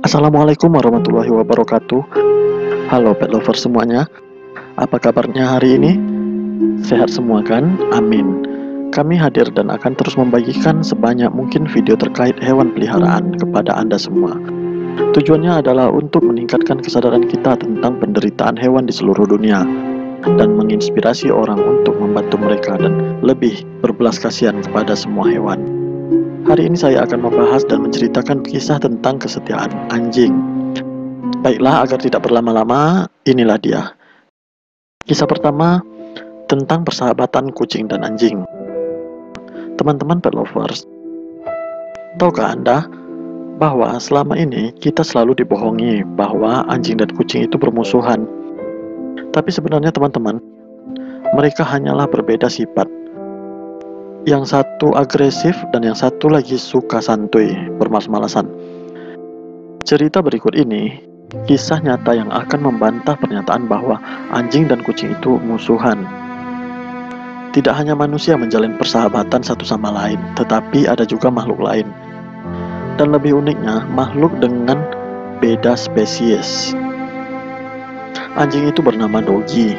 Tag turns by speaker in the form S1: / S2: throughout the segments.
S1: Assalamualaikum warahmatullahi wabarakatuh. Halo pet lover semuanya. Apa kabarnya hari ini? Sehat semua kan? Amin. Kami hadir dan akan terus membagikan sebanyak mungkin video terkait hewan peliharaan kepada Anda semua. Tujuannya adalah untuk meningkatkan kesadaran kita tentang penderitaan hewan di seluruh dunia dan menginspirasi orang untuk membantu mereka dan lebih berbelas kasihan kepada semua hewan. Hari ini saya akan membahas dan menceritakan kisah tentang kesetiaan anjing. Baiklah, agar tidak berlama-lama, inilah dia. Kisah pertama tentang persahabatan kucing dan anjing. Teman-teman pet lovers, tahukah Anda bahwa selama ini kita selalu dibohongi bahwa anjing dan kucing itu bermusuhan? Tapi sebenarnya teman-teman, mereka hanyalah berbeda sifat. Yang satu agresif dan yang satu lagi suka santuy, bermalas-malasan. Cerita berikut ini kisah nyata yang akan membantah pernyataan bahwa anjing dan kucing itu musuhan. Tidak hanya manusia menjalin persahabatan satu sama lain, tetapi ada juga makhluk lain. Dan lebih uniknya, makhluk dengan beda spesies. Anjing itu bernama Doggy.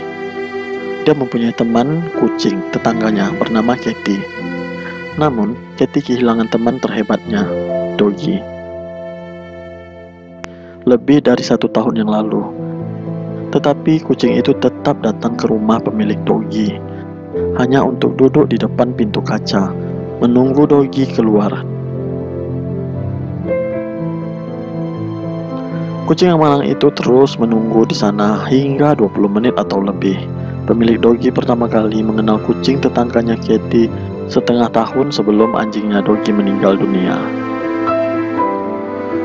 S1: Dia mempunyai teman kucing tetangganya bernama Katy. Namun, Katy kehilangan teman terhebatnya, Doggy, lebih dari 1 tahun yang lalu. Tetapi kucing itu tetap datang ke rumah pemilik Doggy, hanya untuk duduk di depan pintu kaca, menunggu Doggy keluar. Kucing yang malang itu terus menunggu di sana hingga 20 menit atau lebih. Pemilik Doggy pertama kali mengenal kucing tetangganya Katy setengah tahun sebelum anjingnya Doggy meninggal dunia.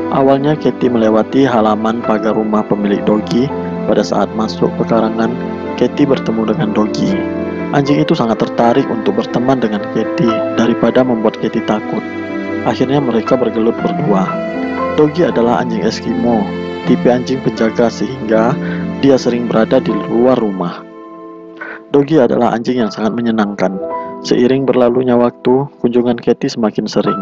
S1: Awalnya Katy melewati halaman pagar rumah pemilik Doggy. Pada saat masuk pekarangan, Katy bertemu dengan Doggy. Anjing itu sangat tertarik untuk berteman dengan Katy daripada membuat Katy takut. Akhirnya mereka bergelut berdua. Doggy adalah anjing Eskimo, tipe anjing penjaga sehingga dia sering berada di luar rumah. Doggy adalah anjing yang sangat menyenangkan. Seiring berlalunya waktu, kunjungan Katy semakin sering.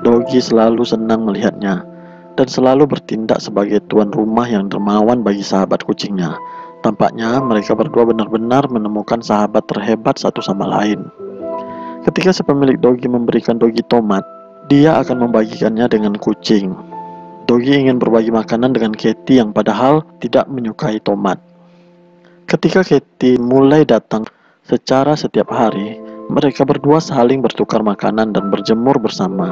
S1: Doggy selalu senang melihatnya dan selalu bertindak sebagai tuan rumah yang dermawan bagi sahabat kucingnya. Tampaknya mereka berdua benar-benar menemukan sahabat terhebat satu sama lain. Ketika si pemilik Doggy memberikan Doggy tomat, dia akan membagikannya dengan kucing. Doggy ingin berbagi makanan dengan Katy yang padahal tidak menyukai tomat. Ketika Katy mulai datang secara setiap hari, mereka berdua saling bertukar makanan dan berjemur bersama.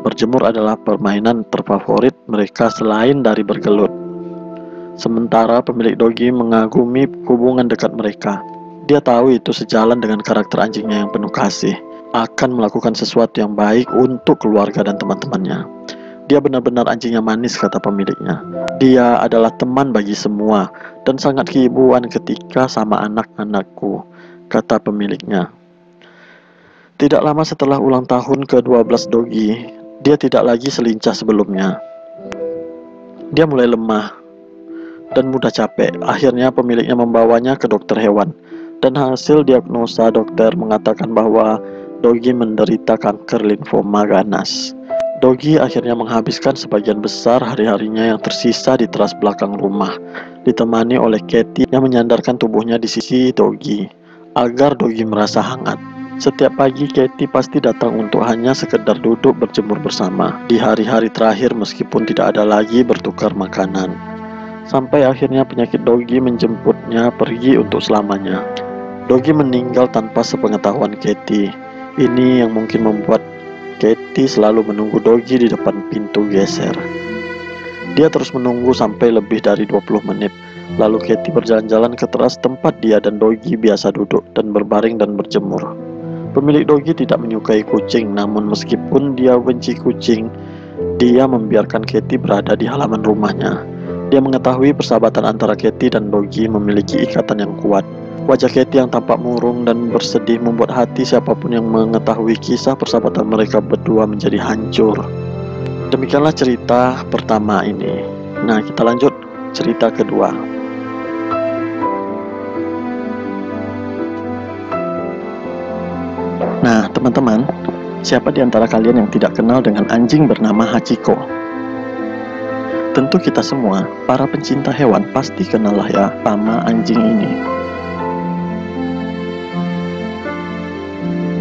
S1: Berjemur adalah permainan terfavorit mereka selain dari bergelut. Sementara pemilik Doggy mengagumi hubungan dekat mereka. Dia tahu itu sejalan dengan karakter anjingnya yang penuh kasih, akan melakukan sesuatu yang baik untuk keluarga dan teman-temannya. Dia benar-benar anjing yang manis, kata pemiliknya. Dia adalah teman bagi semua dan sangat keibuan ketika sama anak-anakku, kata pemiliknya. Tidak lama setelah ulang tahun ke-12 Doggy, dia tidak lagi selincah sebelumnya. Dia mulai lemah dan mudah capek. Akhirnya pemiliknya membawanya ke dokter hewan. Dan hasil diagnosa dokter mengatakan bahwa Doggy menderita kanker limfoma ganas. Doggy akhirnya menghabiskan sebagian besar hari-harinya yang tersisa di teras belakang rumah, ditemani oleh Katy yang menyandarkan tubuhnya di sisi Doggy, agar Doggy merasa hangat. Setiap pagi Katy pasti datang untuk hanya sekedar duduk berjemur bersama di hari-hari terakhir meskipun tidak ada lagi bertukar makanan. Sampai akhirnya penyakit Doggy menjemputnya pergi untuk selamanya. Doggy meninggal tanpa sepengetahuan Katy. Ini yang mungkin membuat Katy selalu menunggu Doggy di depan pintu geser. Dia terus menunggu sampai lebih dari 20 menit. Lalu Katy berjalan-jalan ke teras tempat dia dan Doggy biasa duduk dan berbaring dan berjemur. Pemilik Doggy tidak menyukai kucing, namun meskipun dia benci kucing, dia membiarkan Katy berada di halaman rumahnya. Dia mengetahui persahabatan antara Katy dan Doggy memiliki ikatan yang kuat. Wajah Katy yang tampak murung dan bersedih membuat hati siapapun yang mengetahui kisah persahabatan mereka berdua menjadi hancur. Demikianlah cerita pertama ini. Nah, kita lanjut cerita kedua. Nah, teman-teman, siapa di antara kalian yang tidak kenal dengan anjing bernama Hachiko? Tentu kita semua, para pencinta hewan, pasti kenal lah ya sama anjing ini.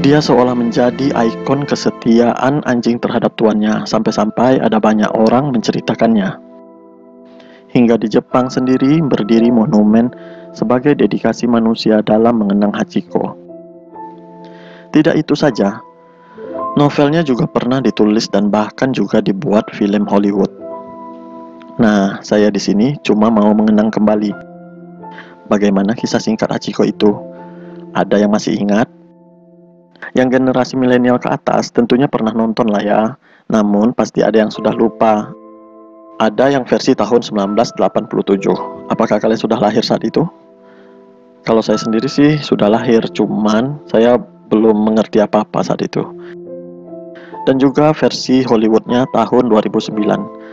S1: Dia seolah menjadi ikon kesetiaan anjing terhadap tuannya, sampai-sampai ada banyak orang menceritakannya. Hingga di Jepang sendiri berdiri monumen sebagai dedikasi manusia dalam mengenang Hachiko. Tidak itu saja, novelnya juga pernah ditulis dan bahkan juga dibuat film Hollywood. Nah, saya di sini cuma mau mengenang kembali bagaimana kisah singkat Hachiko itu. Ada yang masih ingat? Yang generasi milenial ke atas tentunya pernah nonton lah ya. Namun pasti ada yang sudah lupa. Ada yang versi tahun 1987. Apakah kalian sudah lahir saat itu? Kalau saya sendiri sih sudah lahir, cuman saya belum mengerti apa-apa saat itu. Dan juga versi Hollywoodnya tahun 2009.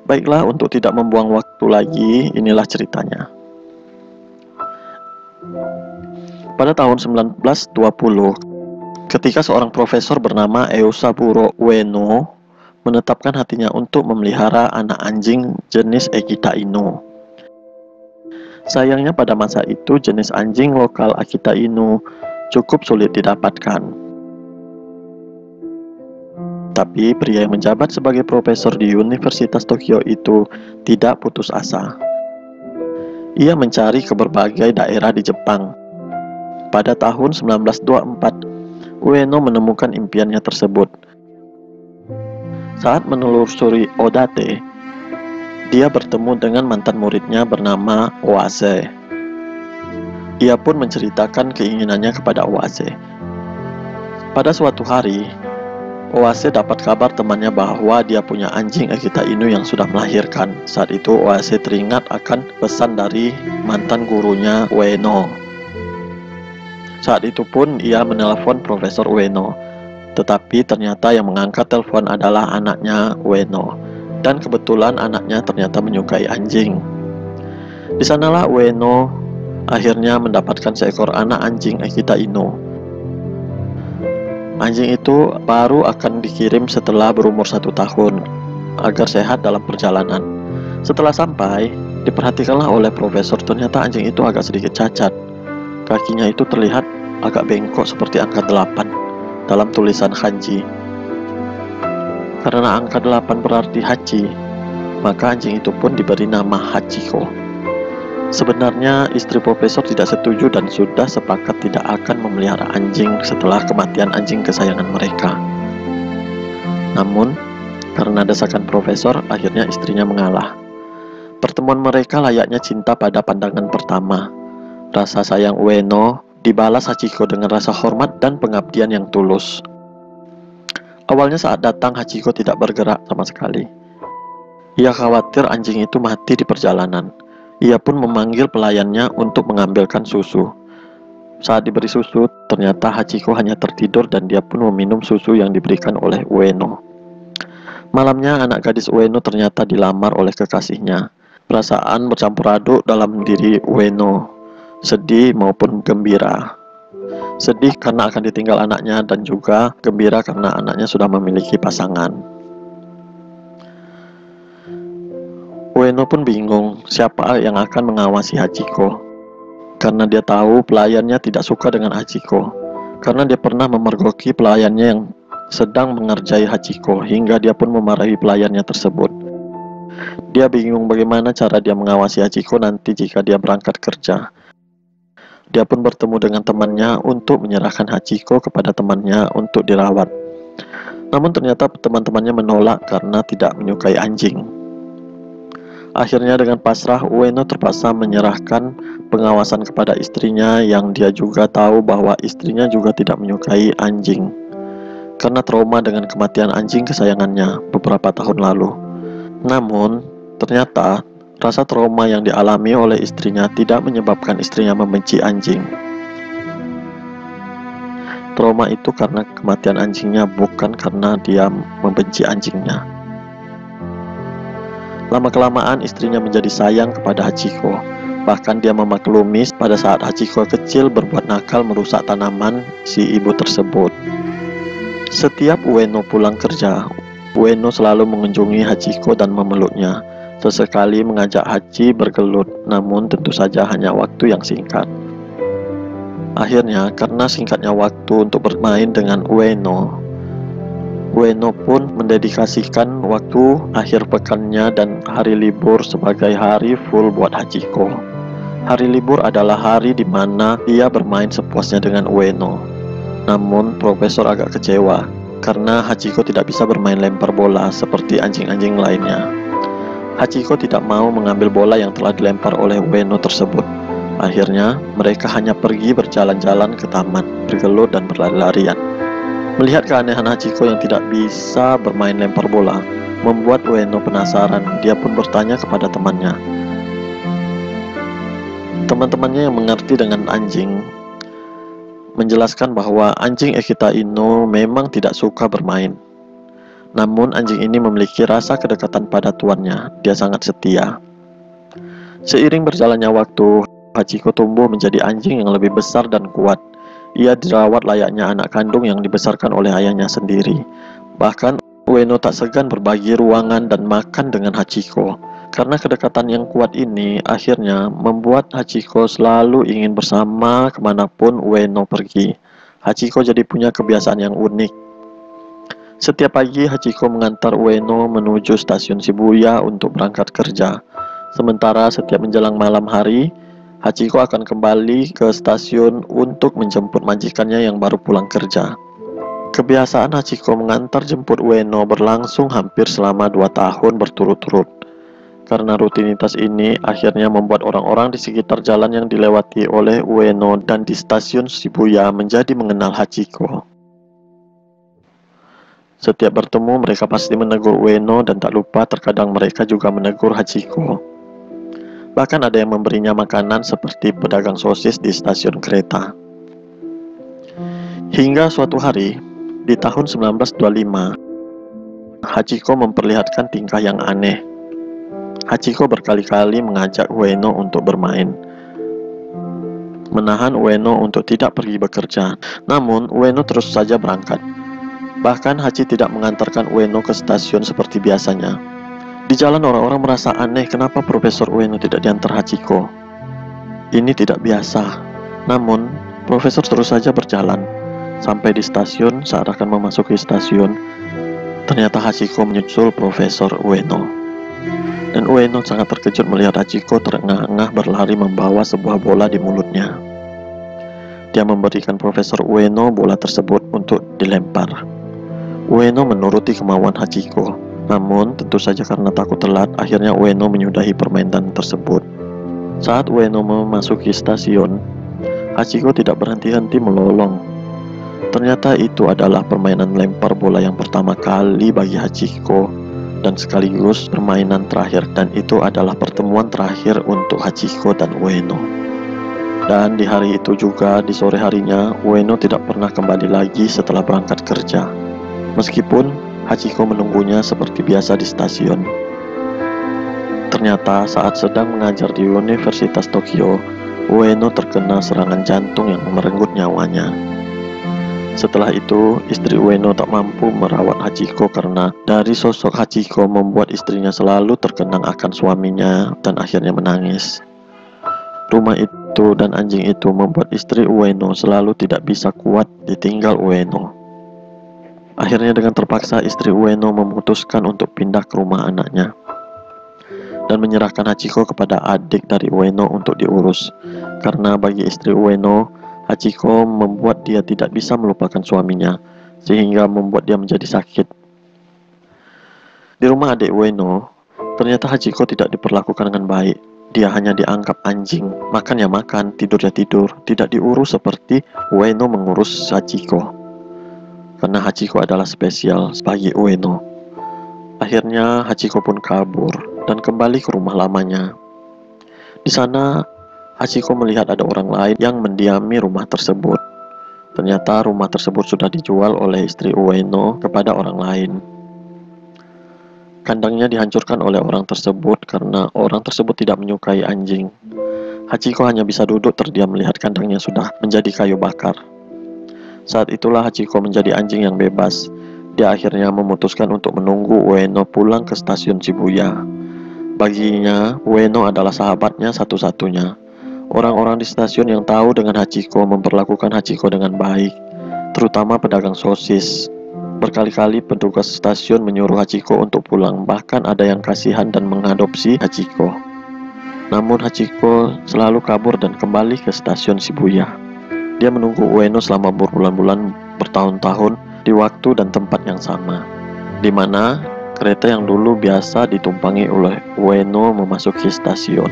S1: Baiklah, untuk tidak membuang waktu lagi, inilah ceritanya. Pada tahun 1920, ketika seorang profesor bernama Eusaburo Ueno menetapkan hatinya untuk memelihara anak anjing jenis Akita Inu. Sayangnya pada masa itu jenis anjing lokal Akita Inu cukup sulit didapatkan. Tapi pria yang menjabat sebagai profesor di Universitas Tokyo itu tidak putus asa. Ia mencari ke berbagai daerah di Jepang. Pada tahun 1924, Ueno menemukan impiannya tersebut. Saat menelusuri Odate, dia bertemu dengan mantan muridnya bernama Oase. Ia pun menceritakan keinginannya kepada Oase. Pada suatu hari, Oase dapat kabar temannya bahwa dia punya anjing Akita Inu yang sudah melahirkan. Saat itu Oase teringat akan pesan dari mantan gurunya Ueno. Saat itu pun ia menelpon Profesor Ueno. Tetapi ternyata yang mengangkat telepon adalah anaknya Ueno. Dan kebetulan anaknya ternyata menyukai anjing. Di sanalah Ueno akhirnya mendapatkan seekor anak anjing Akita Inu. Anjing itu baru akan dikirim setelah berumur 1 tahun agar sehat dalam perjalanan. Setelah sampai, diperhatikanlah oleh profesor, ternyata anjing itu agak sedikit cacat. Kakinya itu terlihat agak bengkok seperti angka 8 dalam tulisan kanji. Karena angka 8 berarti Hachi, maka anjing itu pun diberi nama Hachiko. Sebenarnya istri profesor tidak setuju dan sudah sepakat tidak akan memelihara anjing setelah kematian anjing kesayangan mereka. Namun, karena desakan profesor, akhirnya istrinya mengalah. Pertemuan mereka layaknya cinta pada pandangan pertama. Rasa sayang Ueno dibalas Hachiko dengan rasa hormat dan pengabdian yang tulus. Awalnya saat datang, Hachiko tidak bergerak sama sekali. Ia khawatir anjing itu mati di perjalanan. Ia pun memanggil pelayannya untuk mengambilkan susu. Saat diberi susu, ternyata Hachiko hanya tertidur dan dia pun meminum susu yang diberikan oleh Ueno. Malamnya anak gadis Ueno ternyata dilamar oleh kekasihnya. Perasaan bercampur aduk dalam diri Ueno, sedih maupun gembira. Sedih karena akan ditinggal anaknya dan juga gembira karena anaknya sudah memiliki pasangan. Ueno pun bingung siapa yang akan mengawasi Hachiko. Karena dia tahu pelayannya tidak suka dengan Hachiko. Karena dia pernah memergoki pelayannya yang sedang mengerjai Hachiko hingga dia pun memarahi pelayannya tersebut. Dia bingung bagaimana cara dia mengawasi Hachiko nanti jika dia berangkat kerja. Dia pun bertemu dengan temannya untuk menyerahkan Hachiko kepada temannya untuk dirawat. Namun ternyata teman-temannya menolak karena tidak menyukai anjing. Akhirnya dengan pasrah, Ueno terpaksa menyerahkan pengawasan kepada istrinya yang dia juga tahu bahwa istrinya juga tidak menyukai anjing karena trauma dengan kematian anjing kesayangannya beberapa tahun lalu. Namun, ternyata rasa trauma yang dialami oleh istrinya tidak menyebabkan istrinya membenci anjing. Trauma itu karena kematian anjingnya, bukan karena dia membenci anjingnya. Lama-kelamaan istrinya menjadi sayang kepada Hachiko. Bahkan dia memaklumi pada saat Hachiko kecil berbuat nakal merusak tanaman si ibu tersebut. Setiap Ueno pulang kerja, Ueno selalu mengunjungi Hachiko dan memeluknya. Sesekali mengajak Hachi bergelut, namun tentu saja hanya waktu yang singkat. Akhirnya, karena singkatnya waktu untuk bermain dengan Ueno pun mendedikasikan waktu akhir pekannya dan hari libur sebagai hari full buat Hachiko. Hari libur adalah hari di mana dia bermain sepuasnya dengan Ueno. Namun, Profesor agak kecewa karena Hachiko tidak bisa bermain lempar bola seperti anjing-anjing lainnya. Hachiko tidak mau mengambil bola yang telah dilempar oleh Ueno tersebut. Akhirnya, mereka hanya pergi berjalan-jalan ke taman, bergelut dan berlari-larian. Melihat keanehan Hachiko yang tidak bisa bermain lempar bola, membuat Ueno penasaran. Dia pun bertanya kepada temannya. Teman-temannya yang mengerti dengan anjing menjelaskan bahwa anjing Ekita Inu memang tidak suka bermain. Namun anjing ini memiliki rasa kedekatan pada tuannya. Dia sangat setia. Seiring berjalannya waktu, Hachiko tumbuh menjadi anjing yang lebih besar dan kuat. Ia dirawat layaknya anak kandung yang dibesarkan oleh ayahnya sendiri. Bahkan Ueno tak segan berbagi ruangan dan makan dengan Hachiko. Karena kedekatan yang kuat ini akhirnya membuat Hachiko selalu ingin bersama kemanapun Ueno pergi. Hachiko jadi punya kebiasaan yang unik. Setiap pagi Hachiko mengantar Ueno menuju stasiun Shibuya untuk berangkat kerja. Sementara setiap menjelang malam hari, Hachiko akan kembali ke stasiun untuk menjemput majikannya yang baru pulang kerja. Kebiasaan Hachiko mengantar jemput Ueno berlangsung hampir selama 2 tahun berturut-turut. Karena rutinitas ini akhirnya membuat orang-orang di sekitar jalan yang dilewati oleh Ueno dan di stasiun Shibuya menjadi mengenal Hachiko. Setiap bertemu mereka pasti menegur Ueno dan tak lupa terkadang mereka juga menegur Hachiko. Bahkan ada yang memberinya makanan seperti pedagang sosis di stasiun kereta. Hingga suatu hari, di tahun 1925, Hachiko memperlihatkan tingkah yang aneh. Hachiko berkali-kali mengajak Ueno untuk bermain, menahan Ueno untuk tidak pergi bekerja. Namun, Ueno terus saja berangkat. Bahkan Hachi tidak mengantarkan Ueno ke stasiun seperti biasanya. Di jalan orang-orang merasa aneh kenapa Profesor Ueno tidak diantar Hachiko. Ini tidak biasa. Namun, Profesor terus saja berjalan. Sampai di stasiun, saat akan memasuki stasiun, ternyata Hachiko menyusul Profesor Ueno. Dan Ueno sangat terkejut melihat Hachiko terengah-engah berlari membawa sebuah bola di mulutnya. Dia memberikan Profesor Ueno bola tersebut untuk dilempar. Ueno menuruti kemauan Hachiko. Namun, tentu saja karena takut telat, akhirnya Ueno menyudahi permainan tersebut. Saat Ueno memasuki stasiun, Hachiko tidak berhenti-henti melolong. Ternyata itu adalah permainan lempar bola yang pertama kali bagi Hachiko dan sekaligus permainan terakhir, dan itu adalah pertemuan terakhir untuk Hachiko dan Ueno. Dan di hari itu juga, di sore harinya, Ueno tidak pernah kembali lagi setelah berangkat kerja. Meskipun Hachiko menunggunya seperti biasa di stasiun. Ternyata saat sedang mengajar di Universitas Tokyo, Ueno terkena serangan jantung yang merenggut nyawanya. Setelah itu, istri Ueno tak mampu merawat Hachiko karena dari sosok Hachiko membuat istrinya selalu terkenang akan suaminya dan akhirnya menangis. Rumah itu dan anjing itu membuat istri Ueno selalu tidak bisa kuat ditinggal Ueno. Akhirnya dengan terpaksa istri Ueno memutuskan untuk pindah ke rumah anaknya dan menyerahkan Hachiko kepada adik dari Ueno untuk diurus. Karena bagi istri Ueno, Hachiko membuat dia tidak bisa melupakan suaminya, sehingga membuat dia menjadi sakit. Di rumah adik Ueno, ternyata Hachiko tidak diperlakukan dengan baik. Dia hanya dianggap anjing, makan ya makan, tidur ya tidur, tidak diurus seperti Ueno mengurus Hachiko. Karena Hachiko adalah spesial bagi Ueno. Akhirnya Hachiko pun kabur dan kembali ke rumah lamanya. Di sana Hachiko melihat ada orang lain yang mendiami rumah tersebut. Ternyata rumah tersebut sudah dijual oleh istri Ueno kepada orang lain. Kandangnya dihancurkan oleh orang tersebut karena orang tersebut tidak menyukai anjing. Hachiko hanya bisa duduk terdiam melihat kandangnya sudah menjadi kayu bakar. Saat itulah Hachiko menjadi anjing yang bebas. Dia akhirnya memutuskan untuk menunggu Ueno pulang ke stasiun Shibuya. Baginya, Ueno adalah sahabatnya satu-satunya. Orang-orang di stasiun yang tahu dengan Hachiko memperlakukan Hachiko dengan baik, terutama pedagang sosis. Berkali-kali petugas stasiun menyuruh Hachiko untuk pulang, bahkan ada yang kasihan dan mengadopsi Hachiko. Namun Hachiko selalu kabur dan kembali ke stasiun Shibuya. Dia menunggu Ueno selama berbulan-bulan, bertahun-tahun, di waktu dan tempat yang sama, di mana kereta yang dulu biasa ditumpangi oleh Ueno memasuki stasiun.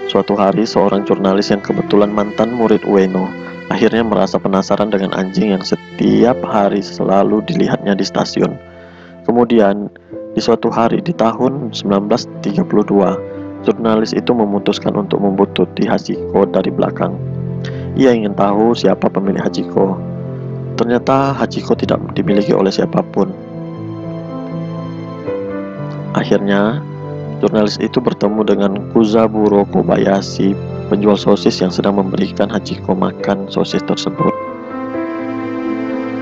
S1: Suatu hari, seorang jurnalis yang kebetulan mantan murid Ueno akhirnya merasa penasaran dengan anjing yang setiap hari selalu dilihatnya di stasiun. Kemudian, di suatu hari di tahun 1932, jurnalis itu memutuskan untuk membuntuti Hachiko dari belakang. Ia ingin tahu siapa pemilik Hachiko. Ternyata Hachiko tidak dimiliki oleh siapapun. Akhirnya, jurnalis itu bertemu dengan Kuzaburo Kobayashi, penjual sosis yang sedang memberikan Hachiko makan sosis tersebut.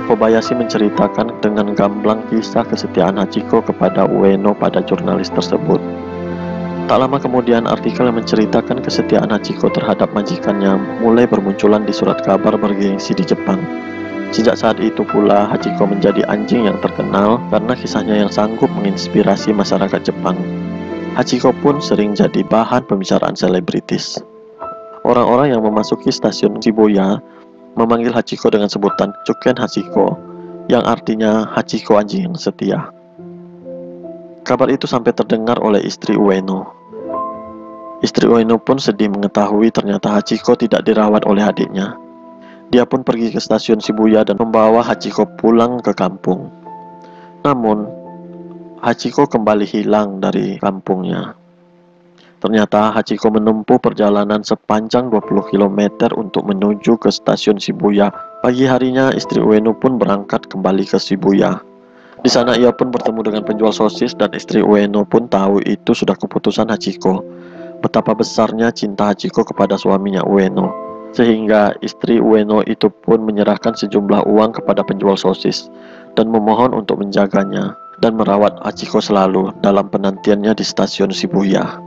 S1: Kobayashi menceritakan dengan gamblang kisah kesetiaan Hachiko kepada Ueno pada jurnalis tersebut. Tak lama kemudian, artikel yang menceritakan kesetiaan Hachiko terhadap majikannya mulai bermunculan di surat kabar bergengsi di Jepang. Sejak saat itu pula, Hachiko menjadi anjing yang terkenal karena kisahnya yang sanggup menginspirasi masyarakat Jepang. Hachiko pun sering jadi bahan pembicaraan selebritis. Orang-orang yang memasuki stasiun Shibuya memanggil Hachiko dengan sebutan Chuken Hachiko, yang artinya Hachiko anjing yang setia. Kabar itu sampai terdengar oleh istri Ueno. Istri Ueno pun sedih mengetahui ternyata Hachiko tidak dirawat oleh adiknya. Dia pun pergi ke stasiun Shibuya dan membawa Hachiko pulang ke kampung. Namun, Hachiko kembali hilang dari kampungnya. Ternyata Hachiko menempuh perjalanan sepanjang 20 km untuk menuju ke stasiun Shibuya. Pagi harinya, istri Ueno pun berangkat kembali ke Shibuya. Di sana ia pun bertemu dengan penjual sosis dan istri Ueno pun tahu itu sudah keputusan Hachiko. Betapa besarnya cinta Hachiko kepada suaminya Ueno, sehingga istri Ueno itu pun menyerahkan sejumlah uang kepada penjual sosis dan memohon untuk menjaganya dan merawat Hachiko selalu dalam penantiannya di stasiun Shibuya.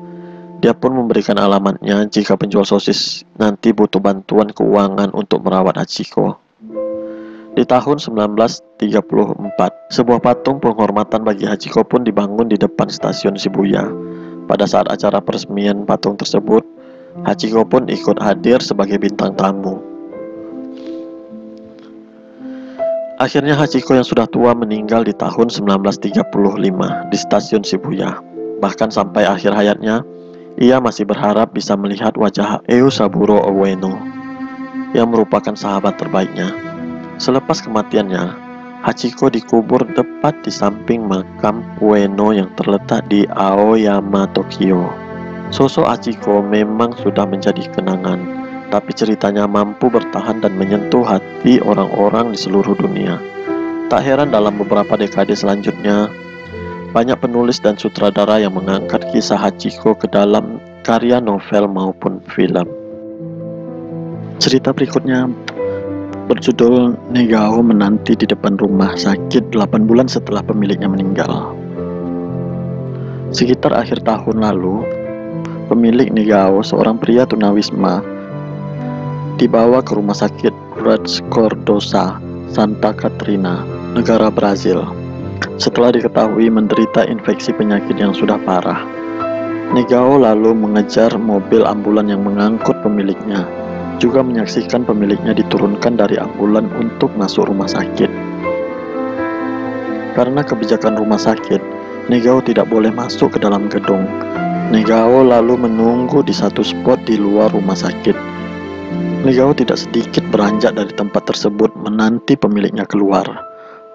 S1: Dia pun memberikan alamatnya jika penjual sosis nanti butuh bantuan keuangan untuk merawat Hachiko. Di tahun 1934, sebuah patung penghormatan bagi Hachiko pun dibangun di depan stasiun Shibuya. Pada saat acara peresmian patung tersebut, Hachiko pun ikut hadir sebagai bintang tamu. Akhirnya Hachiko yang sudah tua meninggal di tahun 1935 di stasiun Shibuya. Bahkan sampai akhir hayatnya, ia masih berharap bisa melihat wajah Eusaburo Ueno, yang merupakan sahabat terbaiknya. Selepas kematiannya, Hachiko dikubur tepat di samping makam Ueno yang terletak di Aoyama, Tokyo. Sosok Hachiko memang sudah menjadi kenangan, tapi ceritanya mampu bertahan dan menyentuh hati orang-orang di seluruh dunia. Tak heran dalam beberapa dekade selanjutnya, banyak penulis dan sutradara yang mengangkat kisah Hachiko ke dalam karya novel maupun film. Cerita berikutnya berjudul Negao menanti di depan rumah sakit 8 bulan setelah pemiliknya meninggal. Sekitar akhir tahun lalu, pemilik Negao, seorang pria tunawisma, dibawa ke rumah sakit Raj Cordosa, Santa Catarina, negara Brazil, setelah diketahui menderita infeksi penyakit yang sudah parah. Negao lalu mengejar mobil ambulan yang mengangkut pemiliknya, juga menyaksikan pemiliknya diturunkan dari ambulan untuk masuk rumah sakit. Karena kebijakan rumah sakit, Negao tidak boleh masuk ke dalam gedung. Negao lalu menunggu di satu spot di luar rumah sakit. Negao tidak sedikit beranjak dari tempat tersebut menanti pemiliknya keluar.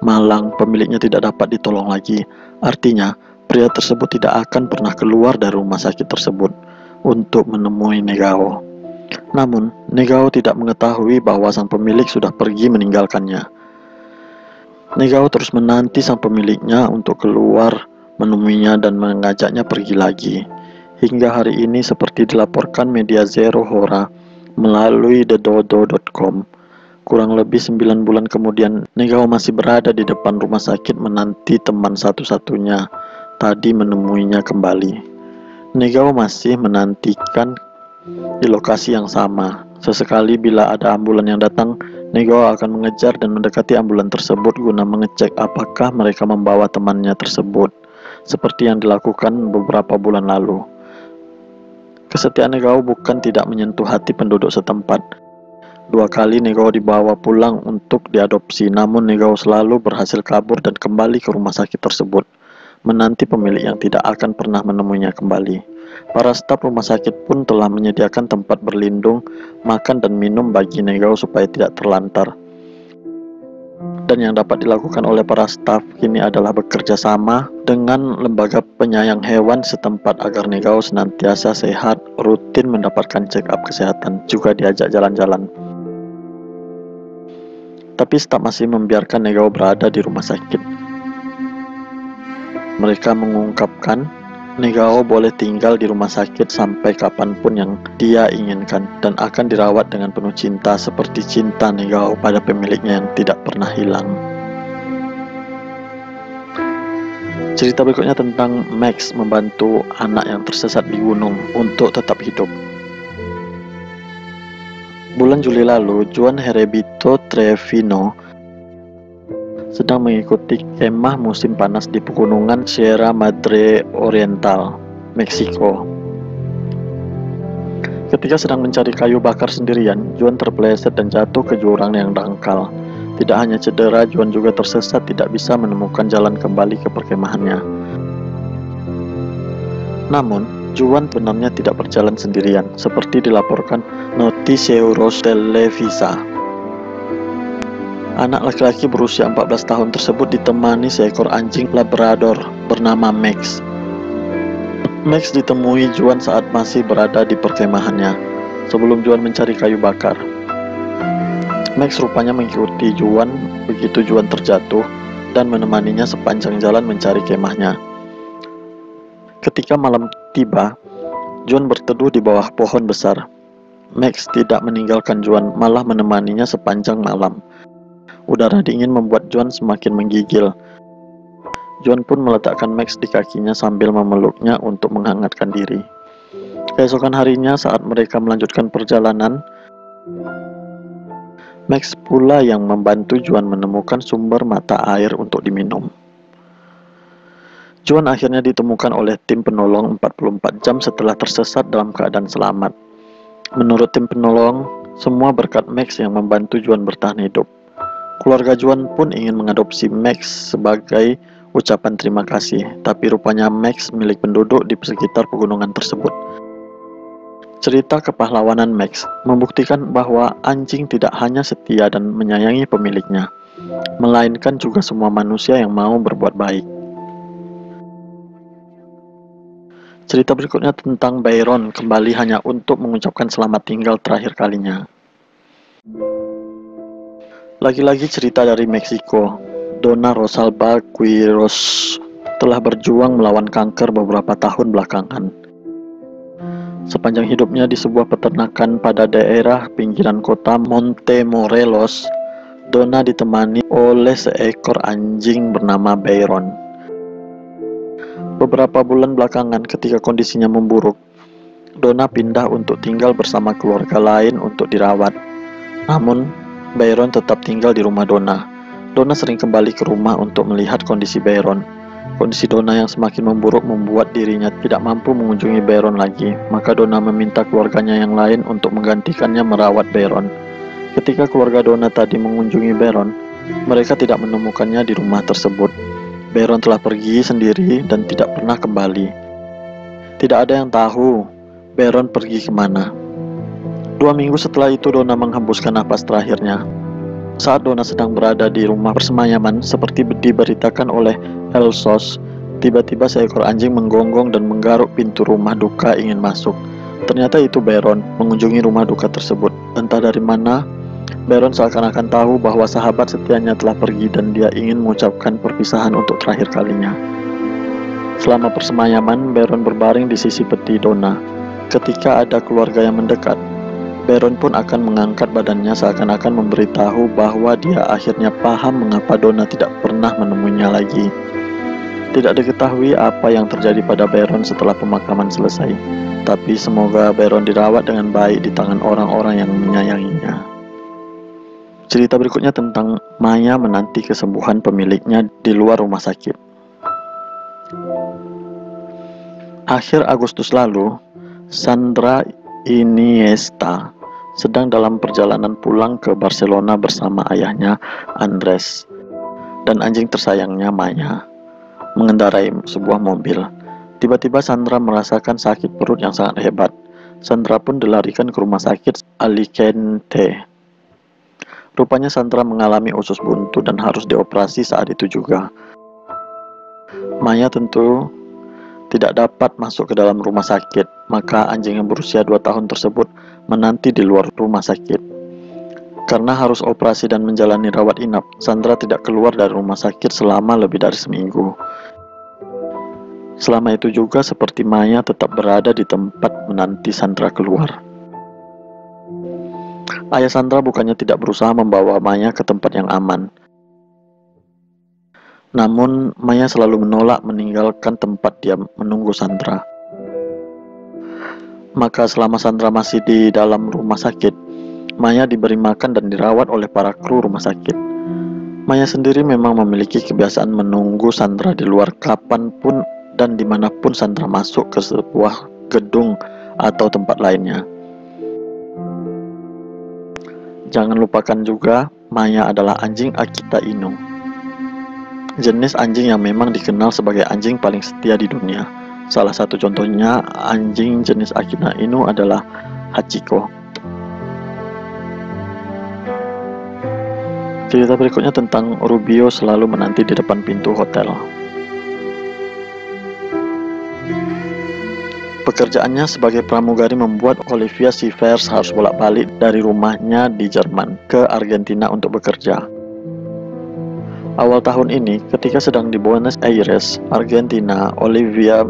S1: Malang pemiliknya tidak dapat ditolong lagi. Artinya, pria tersebut tidak akan pernah keluar dari rumah sakit tersebut untuk menemui Negao. Namun, Negao tidak mengetahui bahwa sang pemilik sudah pergi meninggalkannya. Negao terus menanti sang pemiliknya untuk keluar menemuinya dan mengajaknya pergi lagi. Hingga hari ini, seperti dilaporkan media Zero Hora melalui thedodo.com, Kurang lebih 9 bulan kemudian, Negao masih berada di depan rumah sakit menanti teman satu-satunya tadi menemuinya kembali. Negao masih menantikan di lokasi yang sama. Sesekali bila ada ambulan yang datang, Negao akan mengejar dan mendekati ambulan tersebut guna mengecek apakah mereka membawa temannya tersebut, seperti yang dilakukan beberapa bulan lalu. Kesetiaan Negao bukan tidak menyentuh hati penduduk setempat. 2 kali Negao dibawa pulang untuk diadopsi, namun Negao selalu berhasil kabur dan kembali ke rumah sakit tersebut, menanti pemilik yang tidak akan pernah menemuinya kembali. Para staf rumah sakit pun telah menyediakan tempat berlindung, makan dan minum bagi Negao supaya tidak terlantar. Dan yang dapat dilakukan oleh para staf kini adalah bekerja sama dengan lembaga penyayang hewan setempat agar Negao senantiasa sehat, rutin mendapatkan check up kesehatan, juga diajak jalan-jalan. Tapi staf masih membiarkan Negao berada di rumah sakit. Mereka mengungkapkan Negao boleh tinggal di rumah sakit sampai kapanpun yang dia inginkan dan akan dirawat dengan penuh cinta seperti cinta Negao pada pemiliknya yang tidak pernah hilang. Cerita berikutnya tentang Max membantu anak yang tersesat di gunung untuk tetap hidup. Bulan Juli lalu, Juan Herebito Trevino sedang mengikuti kemah musim panas di pegunungan Sierra Madre Oriental, Meksiko. Ketika sedang mencari kayu bakar sendirian, Juan terpeleset dan jatuh ke jurang yang dangkal. Tidak hanya cedera, Juan juga tersesat, tidak bisa menemukan jalan kembali ke perkemahannya. Namun, Juan benarnya tidak berjalan sendirian, seperti dilaporkan Noticieros Televisa. Anak laki-laki berusia 14 tahun tersebut ditemani seekor anjing Labrador bernama Max. Max ditemui Juan saat masih berada di perkemahannya, sebelum Juan mencari kayu bakar. Max rupanya mengikuti Juan begitu Juan terjatuh dan menemaninya sepanjang jalan mencari kemahnya. Ketika malam tiba, Juan berteduh di bawah pohon besar. Max tidak meninggalkan Juan, malah menemaninya sepanjang malam. Udara dingin membuat Juan semakin menggigil. Juan pun meletakkan Max di kakinya sambil memeluknya untuk menghangatkan diri. Keesokan harinya saat mereka melanjutkan perjalanan, Max pula yang membantu Juan menemukan sumber mata air untuk diminum. Juan akhirnya ditemukan oleh tim penolong 44 jam setelah tersesat dalam keadaan selamat. Menurut tim penolong, semua berkat Max yang membantu Juan bertahan hidup. Keluarga Juan pun ingin mengadopsi Max sebagai ucapan terima kasih, tapi rupanya Max milik penduduk di sekitar pegunungan tersebut. Cerita kepahlawanan Max membuktikan bahwa anjing tidak hanya setia dan menyayangi pemiliknya, melainkan juga semua manusia yang mau berbuat baik. Cerita berikutnya tentang Byron kembali hanya untuk mengucapkan selamat tinggal terakhir kalinya. Lagi-lagi cerita dari Meksiko. Donna Rosalba Quiroz telah berjuang melawan kanker beberapa tahun belakangan. Sepanjang hidupnya di sebuah peternakan pada daerah pinggiran kota Montemorelos, Donna ditemani oleh seekor anjing bernama Byron. Beberapa bulan belakangan ketika kondisinya memburuk, Donna pindah untuk tinggal bersama keluarga lain untuk dirawat. Namun, Byron tetap tinggal di rumah Donna. Donna sering kembali ke rumah untuk melihat kondisi Byron. Kondisi Donna yang semakin memburuk membuat dirinya tidak mampu mengunjungi Byron lagi. Maka Donna meminta keluarganya yang lain untuk menggantikannya merawat Byron. Ketika keluarga Donna tadi mengunjungi Byron, mereka tidak menemukannya di rumah tersebut. Byron telah pergi sendiri dan tidak pernah kembali. Tidak ada yang tahu Byron pergi kemana. 2 minggu setelah itu Donna menghembuskan napas terakhirnya. Saat Donna sedang berada di rumah persemayaman seperti diberitakan oleh Elsos, tiba-tiba seekor anjing menggonggong dan menggaruk pintu rumah duka ingin masuk. Ternyata itu Byron mengunjungi rumah duka tersebut. Entah dari mana, Byron seakan-akan tahu bahwa sahabat setianya telah pergi dan dia ingin mengucapkan perpisahan untuk terakhir kalinya. Selama persemayaman, Byron berbaring di sisi peti Donna. Ketika ada keluarga yang mendekat, Baron pun akan mengangkat badannya seakan-akan memberitahu bahwa dia akhirnya paham mengapa Donna tidak pernah menemuinya lagi. Tidak diketahui apa yang terjadi pada Baron setelah pemakaman selesai, tapi semoga Baron dirawat dengan baik di tangan orang-orang yang menyayanginya. Cerita berikutnya tentang Maya menanti kesembuhan pemiliknya di luar rumah sakit. Akhir Agustus lalu, Sandra Iniesta sedang dalam perjalanan pulang ke Barcelona bersama ayahnya Andres dan anjing tersayangnya Maya mengendarai sebuah mobil. Tiba-tiba Sandra merasakan sakit perut yang sangat hebat. Sandra pun dilarikan ke rumah sakit Alicante. Rupanya Sandra mengalami usus buntu dan harus dioperasi saat itu juga. Maya tentu tidak dapat masuk ke dalam rumah sakit, maka anjing yang berusia 2 tahun tersebut menanti di luar rumah sakit. Karena harus operasi dan menjalani rawat inap, Sandra tidak keluar dari rumah sakit selama lebih dari seminggu. Selama itu juga seperti Maya tetap berada di tempat menanti Sandra keluar. Ayah Sandra bukannya tidak berusaha membawa Maya ke tempat yang aman. Namun, Maya selalu menolak meninggalkan tempat dia menunggu Sandra. Maka selama Sandra masih di dalam rumah sakit, Maya diberi makan dan dirawat oleh para kru rumah sakit. Maya sendiri memang memiliki kebiasaan menunggu Sandra di luar kapanpun dan dimanapun Sandra masuk ke sebuah gedung atau tempat lainnya. Jangan lupakan juga, Maya adalah anjing Akita Inu. Jenis anjing yang memang dikenal sebagai anjing paling setia di dunia. Salah satu contohnya anjing jenis Akita Inu adalah Hachiko. Cerita berikutnya tentang Rubio selalu menanti di depan pintu hotel. Pekerjaannya sebagai pramugari membuat Olivia Sievers harus bolak-balik dari rumahnya di Jerman ke Argentina untuk bekerja. Awal tahun ini, ketika sedang di Buenos Aires, Argentina, Olivia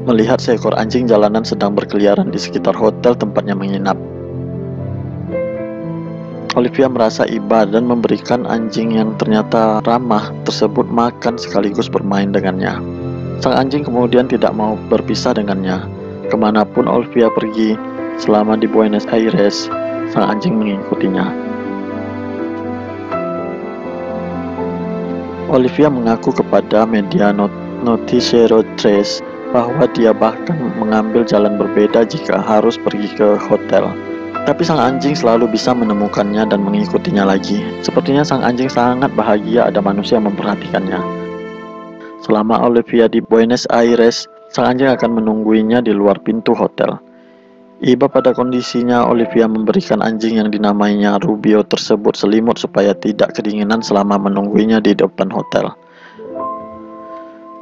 S1: melihat seekor anjing jalanan sedang berkeliaran di sekitar hotel tempatnya menginap. Olivia merasa iba dan memberikan anjing yang ternyata ramah tersebut makan sekaligus bermain dengannya. Sang anjing kemudian tidak mau berpisah dengannya. Kemanapun Olivia pergi, selama di Buenos Aires, sang anjing mengikutinya. Olivia mengaku kepada media Noticiero Tres bahwa dia bahkan mengambil jalan berbeda jika harus pergi ke hotel. Tapi sang anjing selalu bisa menemukannya dan mengikutinya lagi. Sepertinya sang anjing sangat bahagia ada manusia yang memperhatikannya. Selama Olivia di Buenos Aires, sang anjing akan menungguinya di luar pintu hotel. Iba pada kondisinya, Olivia memberikan anjing yang dinamainya Rubio tersebut selimut supaya tidak kedinginan selama menungguinya di depan hotel.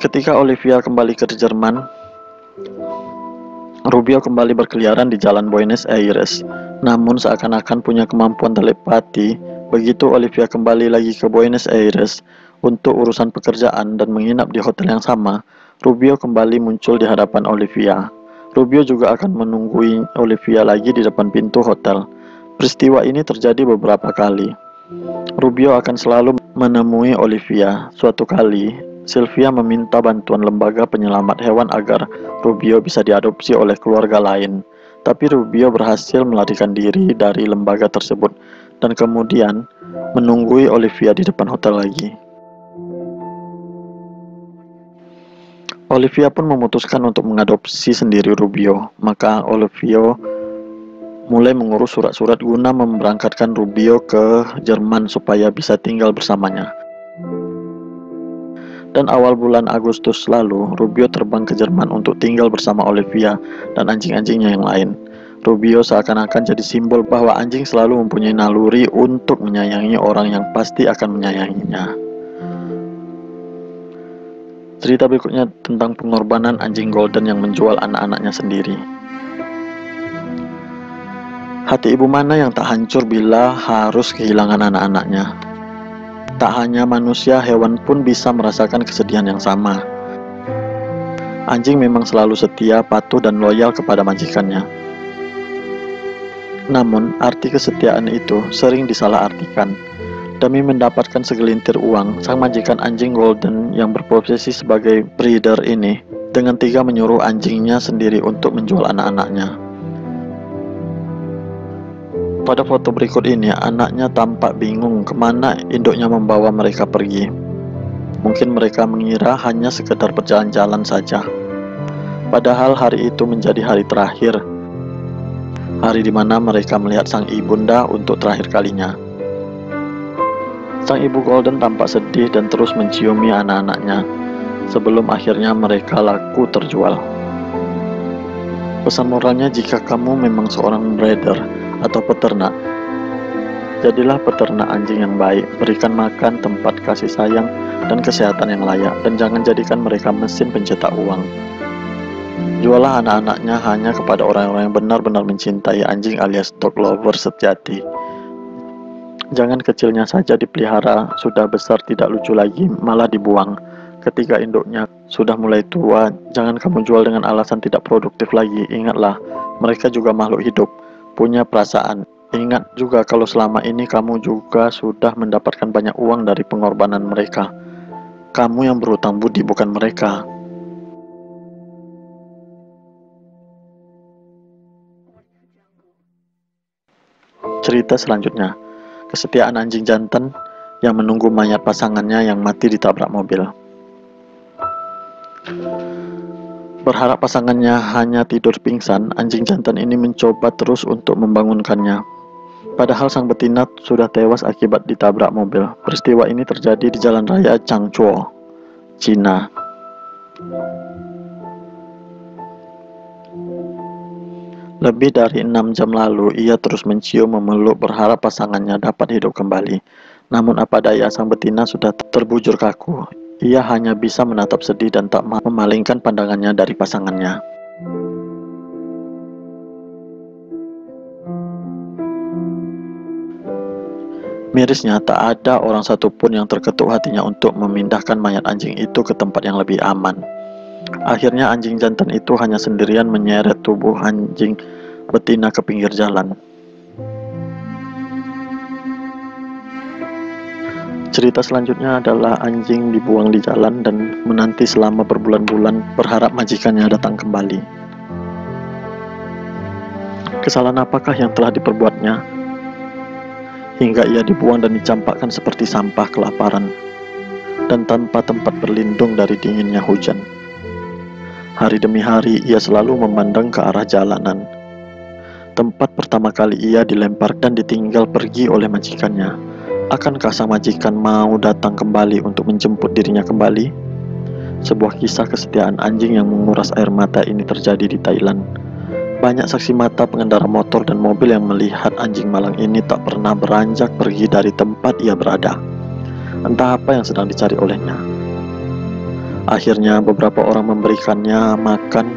S1: Ketika Olivia kembali ke Jerman, Rubio kembali berkeliaran di jalan Buenos Aires. Namun seakan-akan punya kemampuan telepati, begitu Olivia kembali lagi ke Buenos Aires untuk urusan pekerjaan dan menginap di hotel yang sama, Rubio kembali muncul di hadapan Olivia. Rubio juga akan menunggui Olivia lagi di depan pintu hotel. Peristiwa ini terjadi beberapa kali. Rubio akan selalu menemui Olivia. Suatu kali, Sylvia meminta bantuan lembaga penyelamat hewan agar Rubio bisa diadopsi oleh keluarga lain. Tapi Rubio berhasil melarikan diri dari lembaga tersebut dan kemudian menunggui Olivia di depan hotel lagi. Olivia pun memutuskan untuk mengadopsi sendiri Rubio. Maka Olivia mulai mengurus surat-surat guna memberangkatkan Rubio ke Jerman supaya bisa tinggal bersamanya. Dan awal bulan Agustus lalu, Rubio terbang ke Jerman untuk tinggal bersama Olivia dan anjing-anjingnya yang lain. Rubio seakan-akan jadi simbol bahwa anjing selalu mempunyai naluri untuk menyayangi orang yang pasti akan menyayanginya. Cerita berikutnya tentang pengorbanan anjing golden yang menjual anak-anaknya sendiri. Hati ibu mana yang tak hancur bila harus kehilangan anak-anaknya? Tak hanya manusia, hewan pun bisa merasakan kesedihan yang sama. Anjing memang selalu setia, patuh, dan loyal kepada majikannya. Namun, arti kesetiaan itu sering disalahartikan. Demi mendapatkan segelintir uang, sang majikan anjing Golden yang berprofesi sebagai breeder ini dengan tega menyuruh anjingnya sendiri untuk menjual anak-anaknya. Pada foto berikut ini, anaknya tampak bingung kemana induknya membawa mereka pergi. Mungkin mereka mengira hanya sekedar berjalan-jalan saja. Padahal hari itu menjadi hari terakhir, hari di mana mereka melihat sang ibunda untuk terakhir kalinya. Sang ibu Golden tampak sedih dan terus menciumi anak-anaknya sebelum akhirnya mereka laku terjual. Pesan moralnya, jika kamu memang seorang breeder atau peternak, jadilah peternak anjing yang baik. Berikan makan, tempat kasih sayang, dan kesehatan yang layak, dan jangan jadikan mereka mesin pencetak uang. Jualah anak-anaknya hanya kepada orang-orang yang benar-benar mencintai anjing alias dog lover sejati. Jangan kecilnya saja dipelihara, sudah besar tidak lucu lagi, malah dibuang. Ketika induknya sudah mulai tua, jangan kamu jual dengan alasan tidak produktif lagi. Ingatlah, mereka juga makhluk hidup, punya perasaan. Ingat juga kalau selama ini kamu juga sudah mendapatkan banyak uang dari pengorbanan mereka. Kamu yang berhutang budi, bukan mereka. Cerita selanjutnya, kesetiaan anjing jantan yang menunggu mayat pasangannya yang mati ditabrak mobil. Berharap pasangannya hanya tidur pingsan, anjing jantan ini mencoba terus untuk membangunkannya. Padahal sang betina sudah tewas akibat ditabrak mobil. Peristiwa ini terjadi di Jalan Raya Changchuo, Cina. Lebih dari 6 jam lalu, ia terus mencium memeluk berharap pasangannya dapat hidup kembali. Namun apa daya, sang betina sudah terbujur kaku. Ia hanya bisa menatap sedih dan tak memalingkan pandangannya dari pasangannya. Mirisnya, tak ada orang satupun yang terketuk hatinya untuk memindahkan mayat anjing itu ke tempat yang lebih aman. Akhirnya anjing jantan itu hanya sendirian menyeret tubuh anjing betina ke pinggir jalan. Cerita selanjutnya adalah anjing dibuang di jalan dan menanti selama berbulan-bulan berharap majikannya datang kembali. Kesalahan apakah yang telah diperbuatnya hingga ia dibuang dan dicampakkan seperti sampah kelaparan dan tanpa tempat berlindung dari dinginnya hujan? Hari demi hari ia selalu memandang ke arah jalanan, tempat pertama kali ia dilempar dan ditinggal pergi oleh majikannya. Akankah sang majikan mau datang kembali untuk menjemput dirinya kembali? Sebuah kisah kesetiaan anjing yang menguras air mata ini terjadi di Thailand. Banyak saksi mata pengendara motor dan mobil yang melihat anjing malang ini tak pernah beranjak pergi dari tempat ia berada. Entah apa yang sedang dicari olehnya. Akhirnya beberapa orang memberikannya makan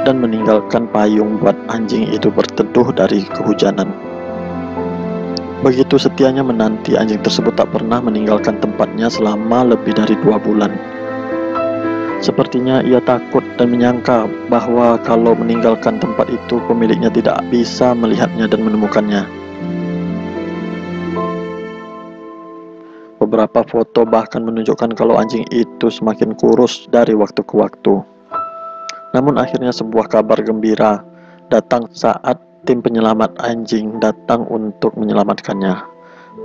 S1: dan meninggalkan payung buat anjing itu berteduh dari kehujanan. Begitu setianya menanti, anjing tersebut tak pernah meninggalkan tempatnya selama lebih dari 2 bulan. Sepertinya ia takut dan menyangka bahwa kalau meninggalkan tempat itu, pemiliknya tidak bisa melihatnya dan menemukannya. Beberapa foto bahkan menunjukkan kalau anjing itu semakin kurus dari waktu ke waktu. Namun akhirnya sebuah kabar gembira datang saat tim penyelamat anjing datang untuk menyelamatkannya.